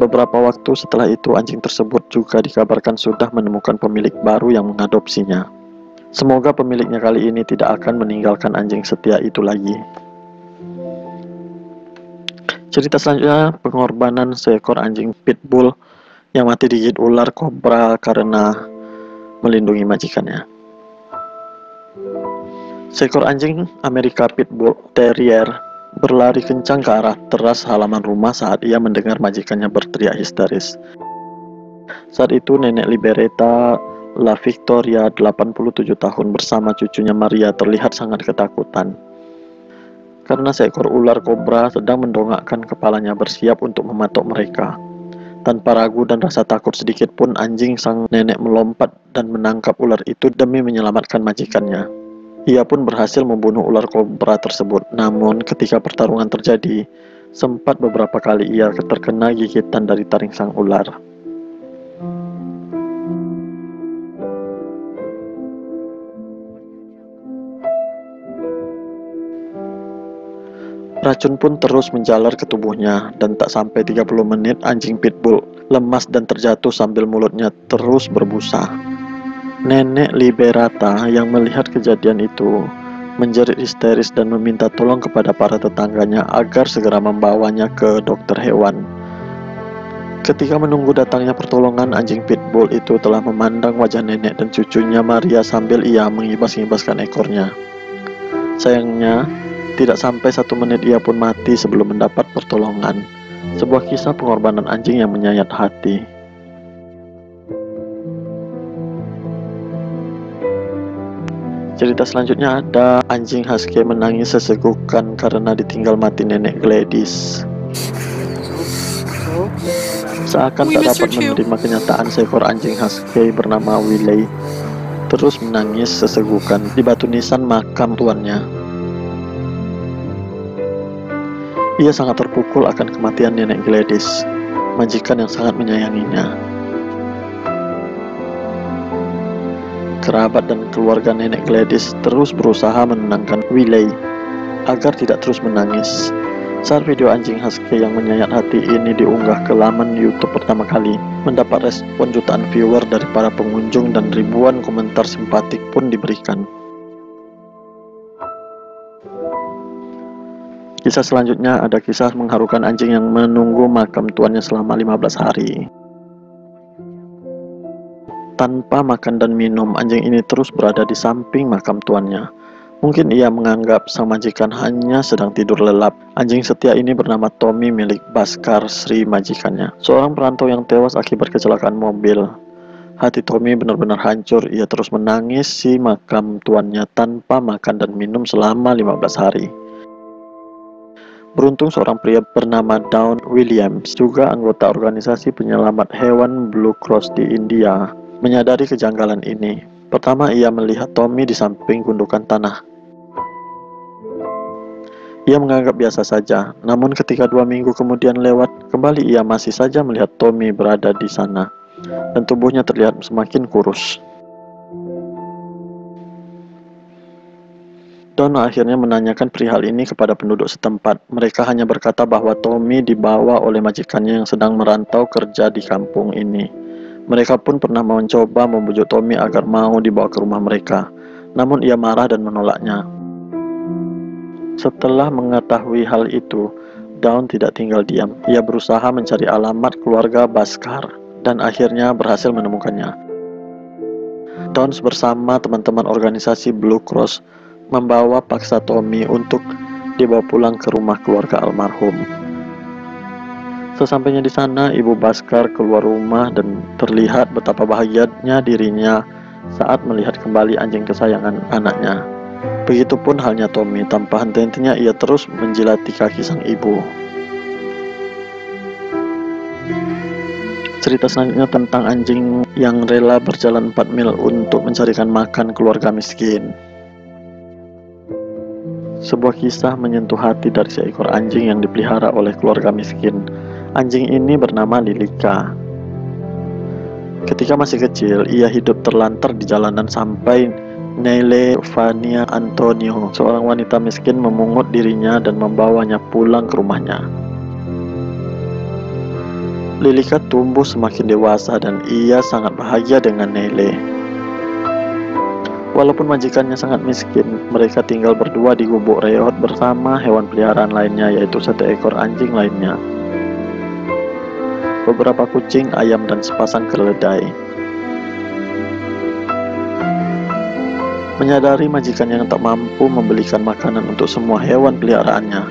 S1: Beberapa waktu setelah itu, anjing tersebut juga dikabarkan sudah menemukan pemilik baru yang mengadopsinya. Semoga pemiliknya kali ini tidak akan meninggalkan anjing setia itu lagi. Cerita selanjutnya, pengorbanan seekor anjing pitbull yang mati digigit ular kobra karena melindungi majikannya. Seekor anjing Amerika Pitbull Terrier berlari kencang ke arah teras halaman rumah saat ia mendengar majikannya berteriak histeris. Saat itu nenek Libereta La Victoria, 87 tahun, bersama cucunya Maria terlihat sangat ketakutan karena seekor ular kobra sedang mendongakkan kepalanya bersiap untuk mematok mereka. Tanpa ragu dan rasa takut sedikit pun, anjing sang nenek melompat dan menangkap ular itu demi menyelamatkan majikannya. Ia pun berhasil membunuh ular kobra tersebut. Namun ketika pertarungan terjadi, sempat beberapa kali ia terkena gigitan dari taring sang ular. Racun pun terus menjalar ke tubuhnya, dan tak sampai 30 menit anjing pitbull lemas dan terjatuh sambil mulutnya terus berbusa. Nenek Liberata yang melihat kejadian itu menjerit histeris dan meminta tolong kepada para tetangganya agar segera membawanya ke dokter hewan. Ketika menunggu datangnya pertolongan, anjing pitbull itu telah memandang wajah nenek dan cucunya Maria sambil ia mengibas-ngibaskan ekornya. Sayangnya, tidak sampai 1 menit ia pun mati sebelum mendapat pertolongan. Sebuah kisah pengorbanan anjing yang menyayat hati. Cerita selanjutnya ada anjing husky menangis sesegukan karena ditinggal mati nenek Gladys. Seakan tak dapat menerima kenyataan, seekor anjing husky bernama Wiley terus menangis sesegukan di batu nisan makam tuannya. Ia sangat terpukul akan kematian nenek Gladys, majikan yang sangat menyayanginya. Kerabat dan keluarga nenek Gladys terus berusaha menenangkan Wiley agar tidak terus menangis. Saat video anjing husky yang menyayat hati ini diunggah ke laman YouTube pertama kali, mendapat respon jutaan viewer dari para pengunjung dan ribuan komentar simpatik pun diberikan. Kisah selanjutnya ada kisah mengharukan anjing yang menunggu makam tuannya selama 15 hari. Tanpa makan dan minum, anjing ini terus berada di samping makam tuannya. Mungkin ia menganggap sang majikan hanya sedang tidur lelap. Anjing setia ini bernama Tommy milik Baskar, Sri majikannya, seorang perantau yang tewas akibat kecelakaan mobil. Hati Tommy benar-benar hancur. Ia terus menangisi makam tuannya tanpa makan dan minum selama 15 hari. Beruntung seorang pria bernama Dawn Williams, juga anggota organisasi penyelamat hewan Blue Cross di India, menyadari kejanggalan ini. Pertama, ia melihat Tommy di samping gundukan tanah. Ia menganggap biasa saja, namun ketika 2 minggu kemudian lewat, kembali ia masih saja melihat Tommy berada di sana, dan tubuhnya terlihat semakin kurus. Don akhirnya menanyakan perihal ini kepada penduduk setempat. Mereka hanya berkata bahwa Tommy dibawa oleh majikannya yang sedang merantau kerja di kampung ini. Mereka pun pernah mencoba membujuk Tommy agar mau dibawa ke rumah mereka, namun ia marah dan menolaknya. Setelah mengetahui hal itu, Dawn tidak tinggal diam. Ia berusaha mencari alamat keluarga Baskar dan akhirnya berhasil menemukannya. Dawn bersama teman-teman organisasi Blue Cross membawa paksa Tommy untuk dibawa pulang ke rumah keluarga almarhum. Sesampainya di sana, ibu Baskar keluar rumah dan terlihat betapa bahagianya dirinya saat melihat kembali anjing kesayangan anaknya. Begitupun halnya Tommy, tanpa henti-hentinya ia terus menjilati kaki sang ibu. Cerita selanjutnya tentang anjing yang rela berjalan 4 mil untuk mencarikan makan keluarga miskin. Sebuah kisah menyentuh hati dari seekor anjing yang dipelihara oleh keluarga miskin. Anjing ini bernama Lilika. Ketika masih kecil, ia hidup terlantar di jalanan sampai Neile Vania Antonio, seorang wanita miskin, memungut dirinya dan membawanya pulang ke rumahnya. Lilika tumbuh semakin dewasa dan ia sangat bahagia dengan Neile. Walaupun majikannya sangat miskin, mereka tinggal berdua di gubuk reot bersama hewan peliharaan lainnya, yaitu 1 ekor anjing lainnya, beberapa kucing, ayam, dan sepasang keledai. Menyadari majikannya yang tak mampu membelikan makanan untuk semua hewan peliharaannya,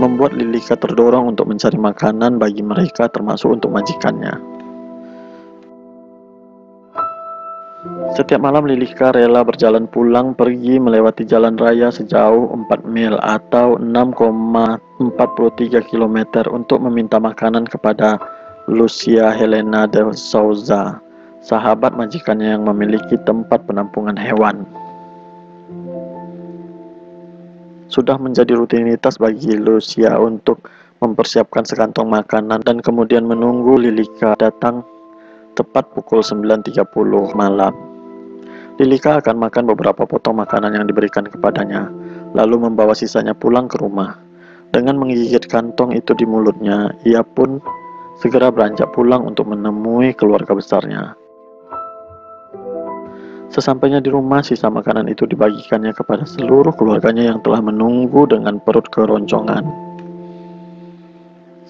S1: membuat Lilika terdorong untuk mencari makanan bagi mereka, termasuk untuk majikannya. Setiap malam Lilika rela berjalan pulang pergi melewati jalan raya sejauh 4 mil atau 6,43 km untuk meminta makanan kepada Lucia Helena de Souza, sahabat majikannya yang memiliki tempat penampungan hewan. Sudah menjadi rutinitas bagi Lucia untuk mempersiapkan sekantong makanan dan kemudian menunggu Lilika datang tepat pukul 9.30 malam. Lilika akan makan beberapa potong makanan yang diberikan kepadanya, lalu membawa sisanya pulang ke rumah. Dengan menggigit kantong itu di mulutnya, ia pun segera beranjak pulang untuk menemui keluarga besarnya. Sesampainya di rumah, sisa makanan itu dibagikannya kepada seluruh keluarganya yang telah menunggu dengan perut keroncongan.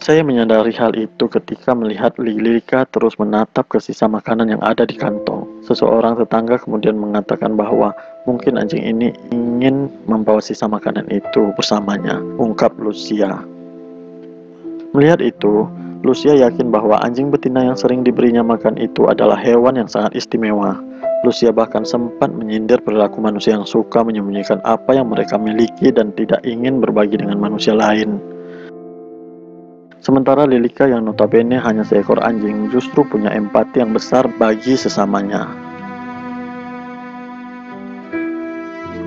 S1: Saya menyadari hal itu ketika melihat Lilika terus menatap ke sisa makanan yang ada di kantong. Seseorang tetangga kemudian mengatakan bahwa mungkin anjing ini ingin membawa sisa makanan itu bersamanya, ungkap Lucia. Melihat itu, Lucia yakin bahwa anjing betina yang sering diberinya makan itu adalah hewan yang sangat istimewa. Lucia bahkan sempat menyindir perilaku manusia yang suka menyembunyikan apa yang mereka miliki dan tidak ingin berbagi dengan manusia lain. Sementara Lilika yang notabene hanya seekor anjing justru punya empati yang besar bagi sesamanya.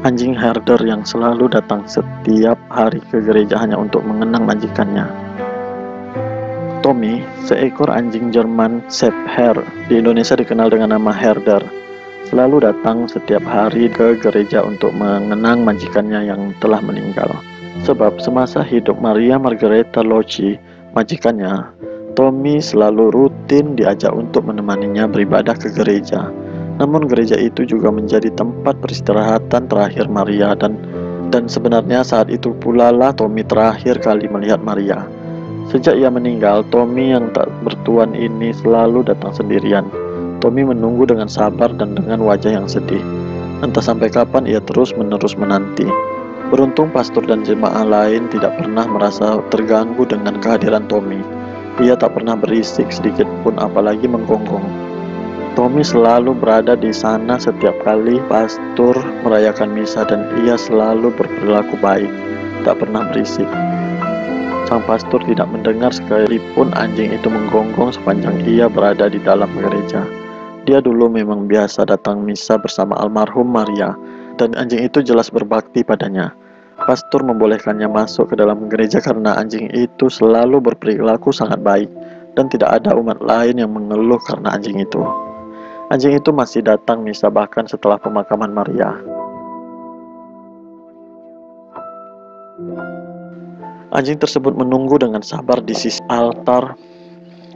S1: Anjing herder yang selalu datang setiap hari ke gereja hanya untuk mengenang majikannya. Tommy, seekor anjing Jerman Shepherd, di Indonesia dikenal dengan nama herder, selalu datang setiap hari ke gereja untuk mengenang majikannya yang telah meninggal. Sebab semasa hidup Maria Margareta Locci, majikannya, Tommy selalu rutin diajak untuk menemaninya beribadah ke gereja. Namun gereja itu juga menjadi tempat peristirahatan terakhir Maria dan sebenarnya saat itu pula lah Tommy terakhir kali melihat Maria. Sejak ia meninggal, Tommy yang tak bertuan ini selalu datang sendirian. Tommy menunggu dengan sabar dan dengan wajah yang sedih. Entah sampai kapan ia terus-menerus menanti. Beruntung pastor dan jemaah lain tidak pernah merasa terganggu dengan kehadiran Tommy. Ia tak pernah berisik sedikit pun, apalagi menggonggong. Tommy selalu berada di sana setiap kali pastor merayakan misa dan ia selalu berperilaku baik, tak pernah berisik. Sang pastor tidak mendengar sekalipun anjing itu menggonggong sepanjang ia berada di dalam gereja. Dia dulu memang biasa datang misa bersama almarhum Maria, dan anjing itu jelas berbakti padanya. Pastor membolehkannya masuk ke dalam gereja karena anjing itu selalu berperilaku sangat baik, dan tidak ada umat lain yang mengeluh karena anjing itu. Anjing itu masih datang misa bahkan setelah pemakaman Maria. Anjing tersebut menunggu dengan sabar di sisi altar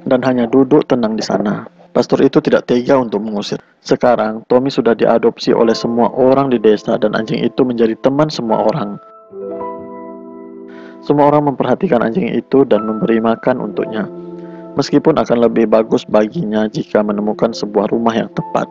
S1: dan hanya duduk tenang di sana. Pastor itu tidak tega untuk mengusir. Sekarang, Tommy sudah diadopsi oleh semua orang di desa dan anjing itu menjadi teman semua orang. Semua orang memperhatikan anjing itu dan memberi makan untuknya. Meskipun akan lebih bagus baginya jika menemukan sebuah rumah yang tepat.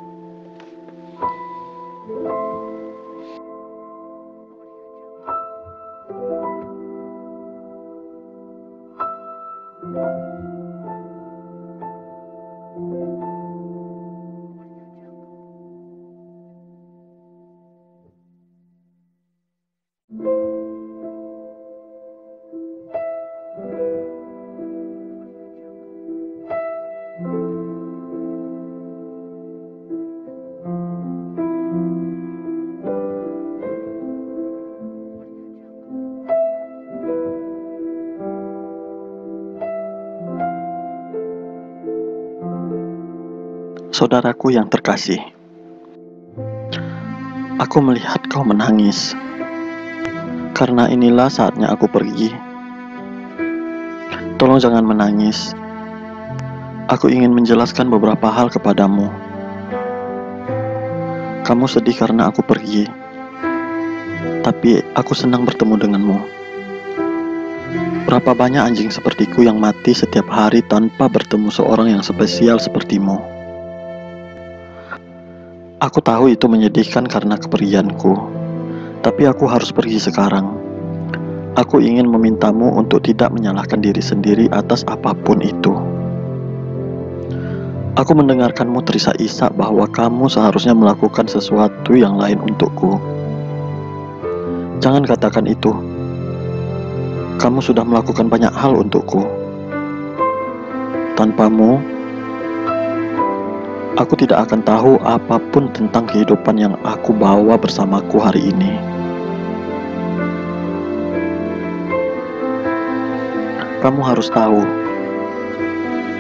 S1: Saudaraku yang terkasih, aku melihat kau menangis. Karena inilah saatnya aku pergi. Tolong jangan menangis. Aku ingin menjelaskan beberapa hal kepadamu. Kamu sedih karena aku pergi, tapi aku senang bertemu denganmu. Berapa banyak anjing sepertiku yang mati setiap hari tanpa bertemu seorang yang spesial sepertimu. Aku tahu itu menyedihkan karena kepergianku, tapi aku harus pergi sekarang. Aku ingin memintamu untuk tidak menyalahkan diri sendiri atas apapun itu. Aku mendengarkanmu terisak-isak bahwa kamu seharusnya melakukan sesuatu yang lain untukku. Jangan katakan itu. Kamu sudah melakukan banyak hal untukku. Tanpamu, aku tidak akan tahu apapun tentang kehidupan yang aku bawa bersamaku hari ini. Kamu harus tahu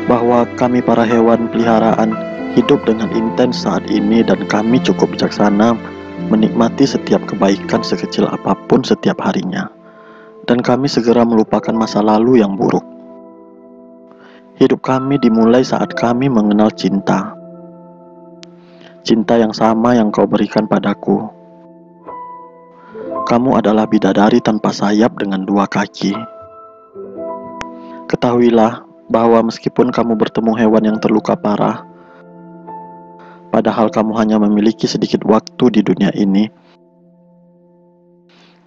S1: bahwa kami para hewan peliharaan hidup dengan intens saat ini, dan kami cukup bijaksana menikmati setiap kebaikan sekecil apapun setiap harinya. Dan kami segera melupakan masa lalu yang buruk. Hidup kami dimulai saat kami mengenal cinta. Cinta yang sama yang kau berikan padaku. Kamu adalah bidadari tanpa sayap dengan 2 kaki. Ketahuilah bahwa meskipun kamu bertemu hewan yang terluka parah, padahal kamu hanya memiliki sedikit waktu di dunia ini,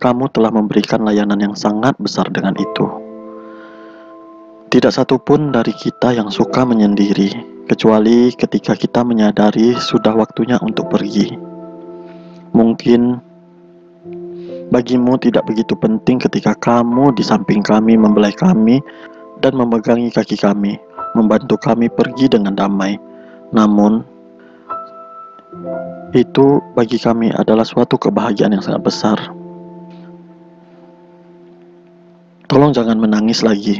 S1: kamu telah memberikan layanan yang sangat besar dengan itu. Tidak satupun dari kita yang suka menyendiri, kecuali ketika kita menyadari sudah waktunya untuk pergi. Mungkin bagimu tidak begitu penting ketika kamu di samping kami membelai kami dan memegangi kaki kami, membantu kami pergi dengan damai. Namun, itu bagi kami adalah suatu kebahagiaan yang sangat besar. Tolong jangan menangis lagi.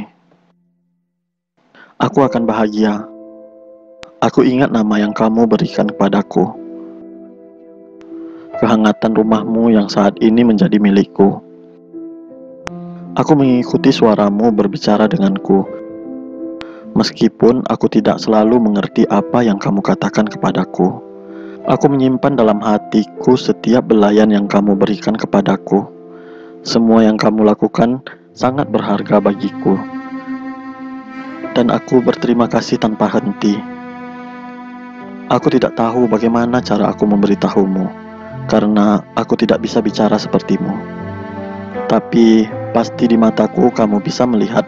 S1: Aku akan bahagia. Aku ingat nama yang kamu berikan kepadaku. Kehangatan rumahmu yang saat ini menjadi milikku. Aku mengikuti suaramu berbicara denganku. Meskipun aku tidak selalu mengerti apa yang kamu katakan kepadaku. Aku menyimpan dalam hatiku setiap belayan yang kamu berikan kepadaku. Semua yang kamu lakukan sangat berharga bagiku. Dan aku berterima kasih tanpa henti. Aku tidak tahu bagaimana cara aku memberitahumu, karena aku tidak bisa bicara sepertimu. Tapi pasti di mataku kamu bisa melihat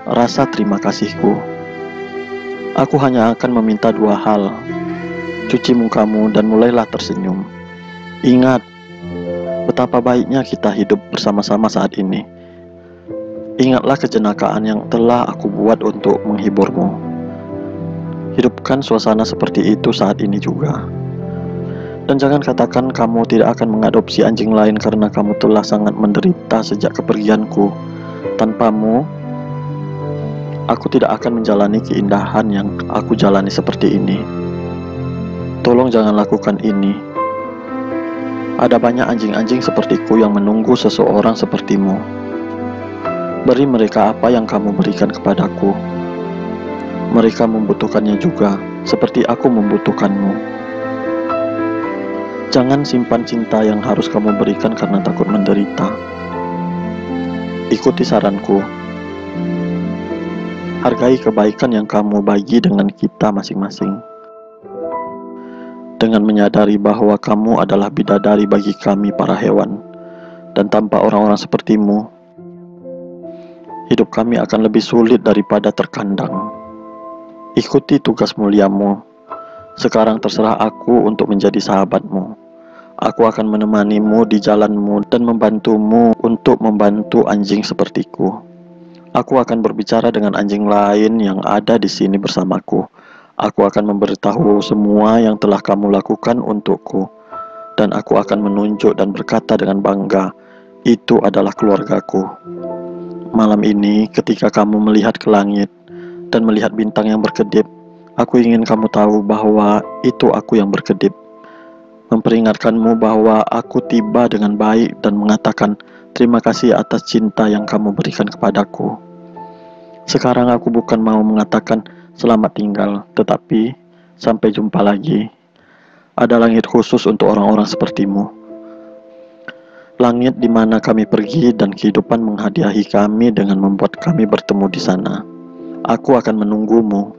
S1: rasa terima kasihku. Aku hanya akan meminta 2 hal. Cuci mukamu dan mulailah tersenyum. Ingat betapa baiknya kita hidup bersama-sama saat ini. Ingatlah kejenakaan yang telah aku buat untuk menghiburmu. Hidupkan suasana seperti itu saat ini juga. Dan jangan katakan kamu tidak akan mengadopsi anjing lain karena kamu telah sangat menderita sejak kepergianku. Tanpamu, aku tidak akan menjalani keindahan yang aku jalani seperti ini. Tolong jangan lakukan ini. Ada banyak anjing-anjing sepertiku yang menunggu seseorang sepertimu. Beri mereka apa yang kamu berikan kepadaku. Mereka membutuhkannya juga, seperti aku membutuhkanmu. Jangan simpan cinta yang harus kamu berikan karena takut menderita. Ikuti saranku. Hargai kebaikan yang kamu bagi dengan kita masing-masing. Dengan menyadari bahwa kamu adalah bidadari bagi kami para hewan, dan tanpa orang-orang sepertimu, hidup kami akan lebih sulit daripada terkandang. Ikuti tugas muliamu. Sekarang terserah aku untuk menjadi sahabatmu. Aku akan menemanimu di jalanmu dan membantumu untuk membantu anjing sepertiku. Aku akan berbicara dengan anjing lain yang ada di sini bersamaku. Aku akan memberitahu semua yang telah kamu lakukan untukku. Dan aku akan menunjuk dan berkata dengan bangga, itu adalah keluargaku. Malam ini ketika kamu melihat ke langit dan melihat bintang yang berkedip, aku ingin kamu tahu bahwa itu aku yang berkedip. Memperingatkanmu bahwa aku tiba dengan baik dan mengatakan terima kasih atas cinta yang kamu berikan kepadaku. Sekarang aku bukan mau mengatakan selamat tinggal, tetapi sampai jumpa lagi. Ada langit khusus untuk orang-orang sepertimu. Langit di mana kami pergi dan kehidupan menghadiahi kami dengan membuat kami bertemu di sana. Aku akan menunggumu